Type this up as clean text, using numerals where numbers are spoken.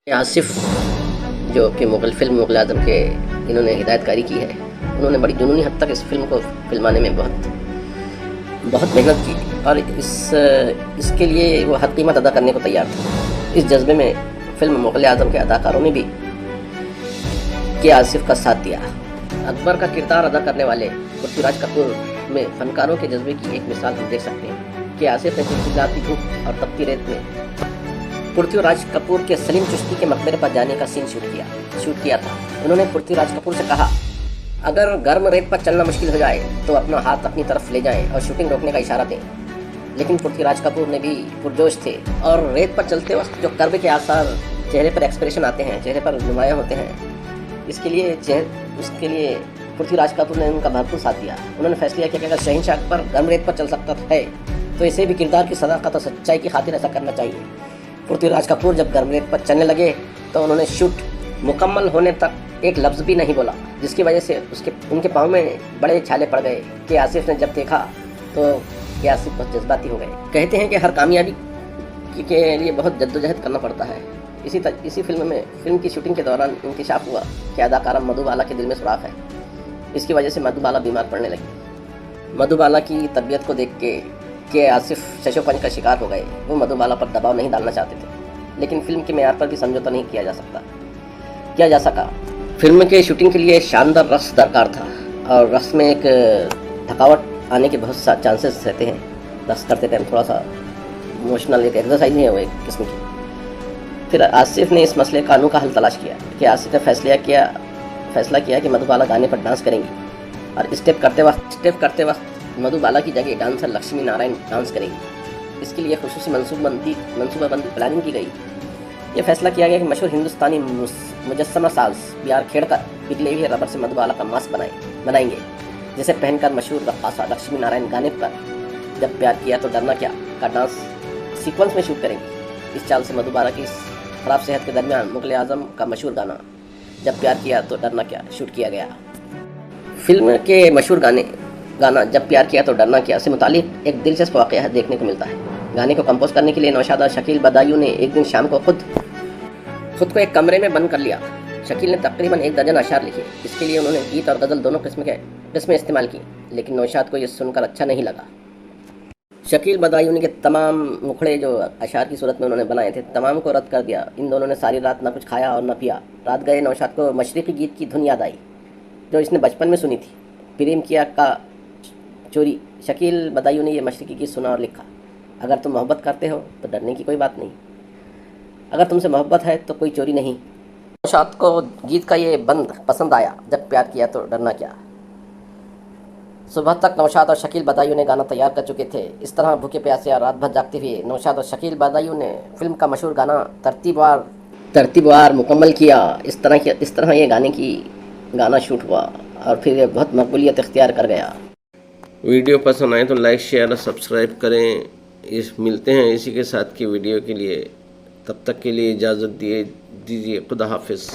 आसिफ जो कि मुग़ल फ़िल्म मुग़ल आज़म के इन्होंने हिदायतकारी की है, उन्होंने बड़ी जुनूनी हद तक इस फ़िल्म को फ़िल्माने में बहुत मेहनत की और इसके लिए वो हर कीमत अदा करने को तैयार थे। इस जज्बे में फ़िल्म मुग़ल आज़म के अदाकारों ने भी आसिफ का साथ दिया। अकबर का किरदार अदा करने वाले पृथ्वीराज कपूर में फ़नकारों के जज्बे की एक मिसाल हम देख सकते हैं कि आसिफ ने चिलचिलाती धूप और तपती रेत में पृथ्वीराज कपूर के सलीम चिश्ती के मकबरे पर जाने का सीन शूट किया था। उन्होंने पृथ्वीराज कपूर से कहा, अगर गर्म रेत पर चलना मुश्किल हो जाए तो अपना हाथ अपनी तरफ ले जाएं और शूटिंग रोकने का इशारा दें। लेकिन पृथ्वीराज कपूर ने भी पुरजोश थे और रेत पर चलते वक्त जो कर्ब के आसार चेहरे पर एक्सप्रेशन आते हैं, चेहरे पर नुमायां होते हैं, उसके लिए पृथ्वीराज कपूर ने उनका भरपूर साथ दिया। उन्होंने फैसला किया कि अगर शहंशाह अकबर गर्म रेत पर चल सकता है तो इसे भी किरदार की सदाकत और सच्चाई की खातिर ऐसा करना चाहिए। पृथ्वीराज कपूर जब गर्म रेत पर चलने लगे तो उन्होंने शूट मुकम्मल होने तक एक लफ्ज़ भी नहीं बोला, जिसकी वजह से उनके पाँव में बड़े छाले पड़ गए कि आसिफ ने जब देखा तो कि आसिफ बहुत जज्बाती हो गए। कहते हैं कि हर कामयाबी के लिए बहुत जद्दोजहद करना पड़ता है। इसी फिल्म की शूटिंग के दौरान इंकशाफ हुआ कि अदाकारा मधुबाला के दिल में सुराख है। इसकी वजह से मधुबाला बीमार पड़ने लगी। मधुबाला की तबीयत को देख के आसिफ शशोपंज का शिकार हो गए। वो मधुबाला पर दबाव नहीं डालना चाहते थे, लेकिन फिल्म के मेयार पर भी समझौता नहीं किया जा सका। फिल्म के शूटिंग के लिए शानदार रक्स दरकार था और रक्स में एक थकावट आने के बहुत सा चांसेस रहते हैं। रक्स करते टाइम थोड़ा सा इमोशनल एक एक्सरसाइज नहीं है वो एक किस्म की। फिर आसिफ ने इस मसले का अनोखा हल तलाश किया कि आसिफ ने फैसला किया कि मधुबाला गाने पर डांस करेंगी और स्टेप करते वक्त मधुबाला की जगह डांसर लक्ष्मी नारायण डांस करेंगी। इसके लिए खुसूसी मनसूबाबंदी प्लानिंग की गई। ये फैसला किया गया कि मशहूर हिंदुस्तानी मुजस्समा साज बिहार खेड़कर पिघले हुए रबर से मधुबाला का मास्क बनाएंगे, जिसे पहनकर मशहूर रक्कासा लक्ष्मी नारायण गाने पर जब प्यार किया तो डरना क्या का डांस सीक्वेंस में शूट करेंगी। इस चाल से मधुबाला की खराब सेहत के दरमियान मुग़ल आज़म का मशहूर गाना जब प्यार किया तो डरना क्या शूट किया गया। फिल्म के मशहूर गाना जब प्यार किया तो डरना क्या से मुतालिक एक दिलचस्प वाक़या देखने को मिलता है। गाने को कंपोज करने के लिए नौशाद और शकील बदायूं ने एक दिन शाम को खुद को एक कमरे में बंद कर लिया। शकील ने तकरीबन 1 दर्जन अशार लिखे। इसके लिए उन्होंने गीत और गज़ल दोनों किस्में इस्तेमाल की, लेकिन नौशाद को यह सुनकर अच्छा नहीं लगा। शकील बदायूं के तमाम मुखड़े जो अशार की सूरत में उन्होंने बनाए थे, तमाम को रद्द कर दिया। इन दोनों ने सारी रात न कुछ खाया और न पिया। रात गए नौशाद को मशरिकी गीत की धुन याद आई जो इसने बचपन में सुनी थी, प्रेम किया का चोरी। शकील बदायूं ने यह मशरिकी गीत सुना और लिखा, अगर तुम मोहब्बत करते हो तो डरने की कोई बात नहीं, अगर तुमसे मोहब्बत है तो कोई चोरी नहीं। नौशाद को गीत का ये बंद पसंद आया, जब प्यार किया तो डरना क्या। सुबह तक नौशाद और शकील बदायूं ने गाना तैयार कर चुके थे। इस तरह भूखे प्यासे और रात भर जागते हुए नौशाद और शकील बदायूं ने फिल्म का मशहूर गाना तरतीबवार मुकम्मल किया। इस तरह ये गाना शूट हुआ और फिर ये बहुत मकबूलियत इख्तियार कर गया। वीडियो पसंद आए तो लाइक शेयर और सब्सक्राइब करें। मिलते हैं इसी के साथ की वीडियो के लिए। तब तक के लिए इजाज़त दीजिए। खुदा हाफिज़।